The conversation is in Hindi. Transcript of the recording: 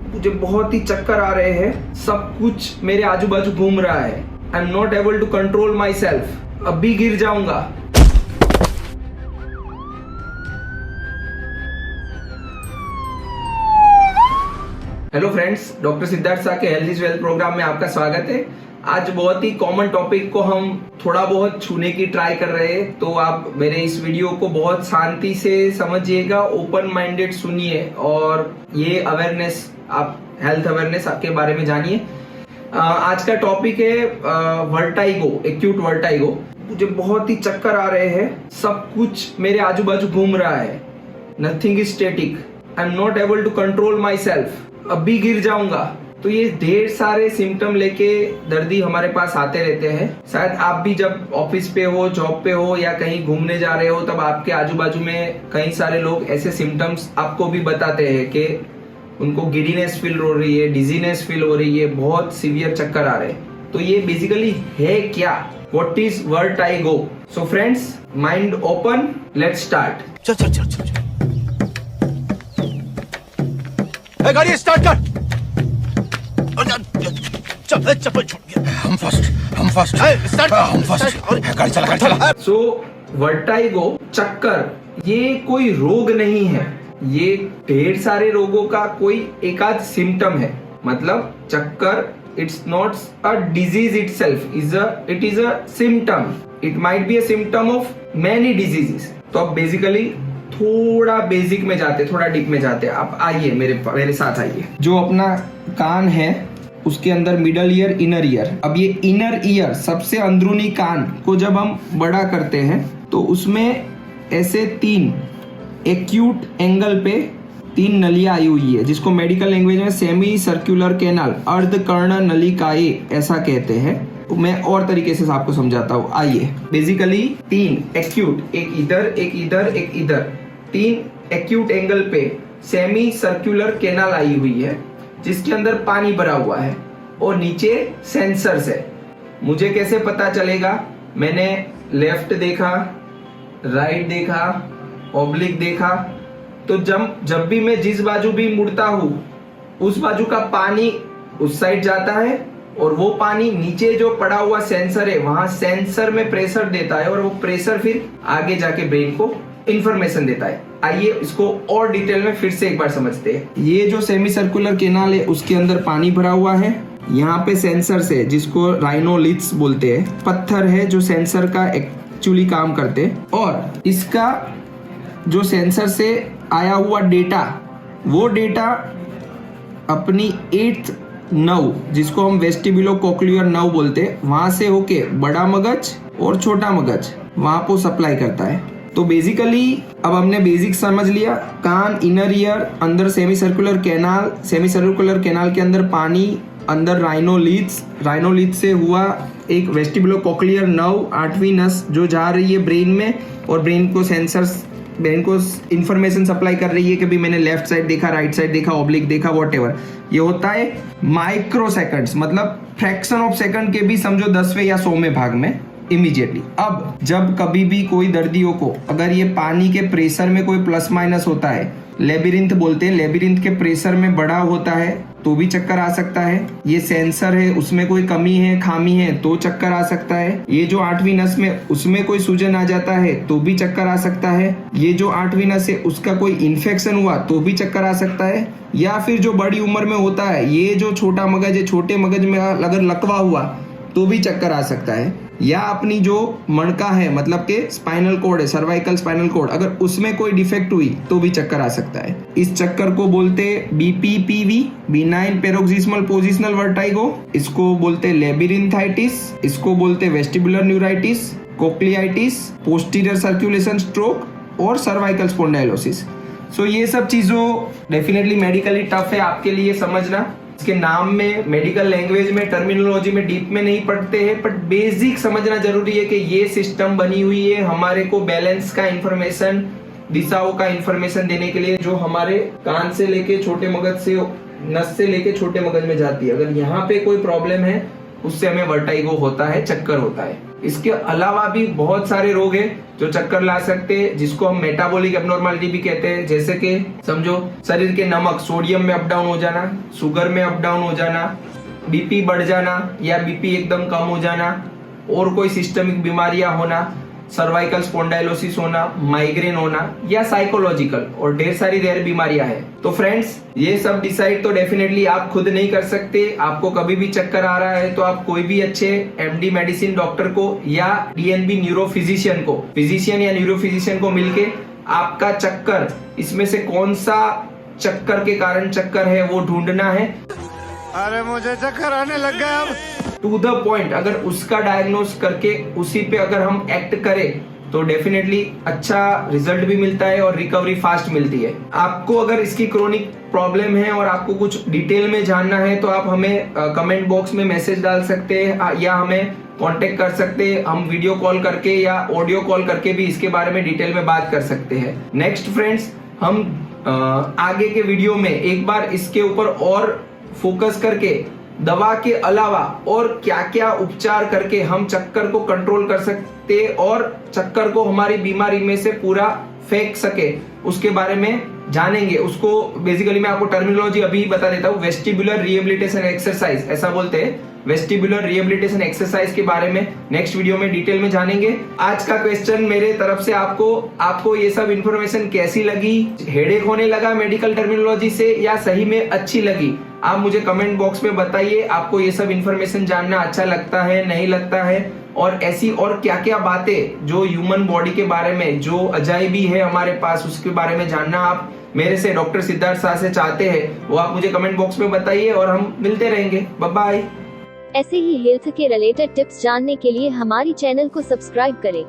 मुझे बहुत ही चक्कर आ रहे हैं, सब कुछ मेरे आजू बाजू घूम रहा है। I am not able to control myself, अभी गिर जाऊंगा। Hello friends, doctor Siddharth Shah के हेल्थ इज वेल्थ प्रोग्राम में आपका स्वागत है। आज बहुत ही कॉमन टॉपिक को हम थोड़ा बहुत छूने की ट्राई कर रहे हैं, तो आप मेरे इस वीडियो को बहुत शांति से समझिएगा, ओपन माइंडेड सुनिए और ये अवेयरनेस, आप हेल्थ अवेयरनेस के बारे में जानिए। आज का टॉपिक है वर्टाइगो, एक्यूट वर्टाइगो। मुझे बहुत ही चक्कर आ रहे हैं, सब कुछ मेरे आजू बाजू घूम रहा है, nothing is static, I am not able to control myself, अभी गिर जाऊंगा। तो ये ढेर सारे सिम्टम लेके दर्दी हमारे पास आते रहते हैं। शायद आप भी जब ऑफिस पे हो, जॉब पे हो या कहीं घूमने जा रहे हो, तब आपके आजू बाजू में कई सारे लोग ऐसे सिम्टम्स आपको भी बताते हैं कि उनको गिडीनेस फील हो रही है, डिजीनेस फील हो रही है, बहुत सीवियर चक्कर आ रहे हैं। तो ये बेसिकली है क्या? What is vertigo? So friends, mind open, let's start. चल चल चल चल चल। गाड़ी स्टार्ट कर। चल चप्पल छोड़ गया। हम फर्स्ट स्टार्ट। हम फर्स्ट। गाड़ी चला। सो वर्टाइगो, चक्कर, ये कोई रोग नहीं है, ये ढेर सारे रोगों का कोई एकाध सिम्टम है। मतलब चक्कर, it's not a disease itself, it is a symptom. It might be a symptom of many diseases. तो अब बेसिकली थोड़ा बेसिक में जाते, थोड़ा डीप में जाते। आप आइए मेरे साथ आइए। जो अपना कान है उसके अंदर मिडल ईयर, इनर ईयर। अब ये इनर ईयर, सबसे अंदरूनी कान को जब हम बड़ा करते हैं तो उसमें ऐसे तीन एक्यूट एंगल पे तीन नलियां आई हुई है, जिसको मेडिकल लैंग्वेज में सेमी सर्कुलर कैनाल, अर्धकर्ण नलिकाएं ऐसा कहते हैं। मैं और तरीके से आपको समझाता हूँ, आइए। बेसिकली तीन एक्यूट, एक इधर एक इधर एक इधर, तीन एक्यूट एंगल पे सेमी सर्कुलर कैनाल आई हुई है, जिसके अंदर पानी भरा हुआ है और नीचे सेंसर्स है। मुझे कैसे पता चलेगा? मैंने लेफ्ट देखा, राइट देखा, ऑब्लिक देखा, तो जब भी मैं जिस बाजू भी मुड़ता हूँ उस बाजू का पानी उस साइड जाता है और वो पानी नीचे जो पड़ा हुआ सेंसर है वहां सेंसर में प्रेशर देता है और वो प्रेशर फिर आगे जाके ब्रेन को इंफॉर्मेशन देता है। आइए इसको और डिटेल में फिर से एक बार समझते हैं। ये जो सेमी सर्कुलर कैनाल है उसके अंदर पानी भरा हुआ है, यहाँ पे सेंसर्स है जिसको राइनोलिथ्स बोलते हैं, पत्थर है जो सेंसर का एक्चुअली काम करते हैं, और इसका जो सेंसर से आया हुआ डेटा, वो डेटा अपनी 8th नर्व, जिसको हम वेस्टिबुलोकोक्लियर नर्व बोलते हैं, वहां से होके बड़ा मगज और छोटा मगज वहां को सप्लाई करता है। तो बेसिकली अब हमने बेसिक समझ लिया। कान, इनर ईयर, अंदर semi circular canal, semi circular canal के अंदर पानी, अंदर राइनोलिथ्स से हुआ एक वेस्टिबुलोकोक्लियर नर्व, 8वीं नस जो जा रही है ब्रेन में, और ब्रेन को इंफॉर्मेशन सप्लाई कर रही है कि भी मैंने लेफ्ट साइड देखा, राइट साइड देखा, ऑब्लिक देखा, व्हाटएवर। ये होता है माइक्रो सेकंड्स, मतलब फ्रैक्शन ऑफ सेकंड के भी समझो 10वें या 100वें भाग में इमीडिएटली। अब जब कभी भी कोई दर्दियों को अगर ये पानी के प्रेशर में कोई प्लस माइनस होता है, लेबिरिंथ बोलते हैं, लेबिरिंथ के प्रेशर में बढ़ा होता है तो भी चक्कर आ सकता है। ये सेंसर है उसमें कोई कमी है, खामी है तो चक्कर आ सकता है। ये जो 8वीं नस में उसमें कोई सूजन आ जाता है तो भी चक्कर आ सकता है। ये जो 8वीं नस है उसका कोई इन्फेक्शन हुआ तो भी चक्कर आ सकता है। या फिर जो बड़ी उम्र में होता है, ये जो छोटा मगज है, छोटे मगज में अगर लकवा हुआ तो भी चक्कर आ सकता है। या अपनी जो मणका है, मतलब के स्पाइनल कोड है, सर्वाइकल स्पाइनल कोड, अगर उसमें कोई डिफेक्ट हुई तो भी चक्कर आ सकता है। इस चक्कर को बोलते BPPV, benign paroxysmal positional vertigo. इसको बोलते लेबिरिंथाइटिस, इसको बोलते vestibular neuritis, cochleitis, posterior circulation stroke और सर्वाइकल स्पॉन्डाइलोसिस। सो ये सब चीजों डेफिनेटली मेडिकली टफ है आपके लिए समझना। इसके नाम में, मेडिकल लैंग्वेज में, टर्मिनोलॉजी में डीप में नहीं पढ़ते हैं, बट बेसिक समझना जरूरी है कि ये सिस्टम बनी हुई है हमारे को बैलेंस का इंफॉर्मेशन, दिशाओं का इंफॉर्मेशन देने के लिए, जो हमारे कान से लेके छोटे मगज से, नस से लेके छोटे मगज में जाती है। अगर यहाँ पे कोई प्रॉब्लम है उससे हमें वर्टाइगो होता है, चक्कर होता है। इसके अलावा भी बहुत सारे रोग हैं जो चक्कर ला सकते हैं, जिसको हम मेटाबॉलिक एब्नॉर्मलिटी भी कहते हैं। जैसे कि समझो शरीर के नमक, सोडियम में अप डाउन हो जाना, शुगर में अप डाउन हो जाना, बीपी बढ़ जाना या बीपी एकदम कम हो जाना, और कोई सिस्टमिक बीमारियां होना, सर्वाइकल स्पॉन्डाइलोसिस होना, माइग्रेन होना या साइकोलॉजिकल, और ढेर सारी रेयर बीमारियां हैं। तो फ्रेंड्स, ये सब डिसाइड तो डेफिनेटली आप खुद नहीं कर सकते। आपको कभी भी चक्कर आ रहा है तो आप कोई भी अच्छे एमडी मेडिसिन डॉक्टर को या डीएनबी न्यूरो फिजिशियन या न्यूरो फिजिशियन को मिलके आपका चक्कर, इसमें से कौन सा चक्कर के कारण चक्कर है वो ढूंढना है। अरे मुझे चक्कर आने लग गया अब। टू द पॉइंट, अगर उसका डायग्नोस करके उसी पे अगर हम एक्ट करें तो डेफिनेटली अच्छा रिजल्ट भी मिलता है और रिकवरी फास्ट मिलती है। आपको अगर इसकी क्रोनिक प्रॉब्लम है और आपको कुछ डिटेल में जानना है तो आप हमें कमेंट बॉक्स में मैसेज डाल सकते हैं या हमें कांटेक्ट कर सकते हैं। हम वीडियो कॉल करके या ऑडियो कॉल करके भी इसके बारे में डिटेल में बात कर सकते हैं। नेक्स्ट फ्रेंड्स, हम आगे के वीडियो में एक बार इसके ऊपर और फोकस करके दवा के अलावा और क्या क्या उपचार करके हम चक्कर को कंट्रोल कर सकते और चक्कर को हमारी बीमारी में से पूरा फेंक सके, उसके बारे में जानेंगे। उसको बेसिकली मैं आपको टर्मिनोलॉजी अभी बता देता हूँ। वेस्टिबुलर रिहेबिलिटेशन एक्सरसाइज ऐसा बोलते हैं। वेस्टिबुलर रिहेबिलिटेशन एक्सरसाइज के बारे में नेक्स्ट वीडियो में डिटेल में जानेंगे। आज का क्वेश्चन मेरे तरफ से आपको ये सब इंफॉर्मेशन कैसी लगी? हेडेक होने लगा मेडिकल टर्मिनोलॉजी से या सही में अच्छी लगी? आप मुझे कमेंट बॉक्स में बताइए। आपको ये सब इंफॉर्मेशन जानना अच्छा लगता है, नहीं लगता है? और ऐसी और क्या क्या बातें जो ह्यूमन बॉडी के बारे में जो अजायबी है हमारे पास, उसके बारे में जानना आप मेरे से, डॉक्टर सिद्धार्थ शाह से चाहते हैं, वो आप मुझे कमेंट बॉक्स में बताइए और हम मिलते रहेंगे। Bye bye. ऐसे ही हेल्थ के रिलेटेड टिप्स जानने के लिए हमारी चैनल को सब्सक्राइब करें।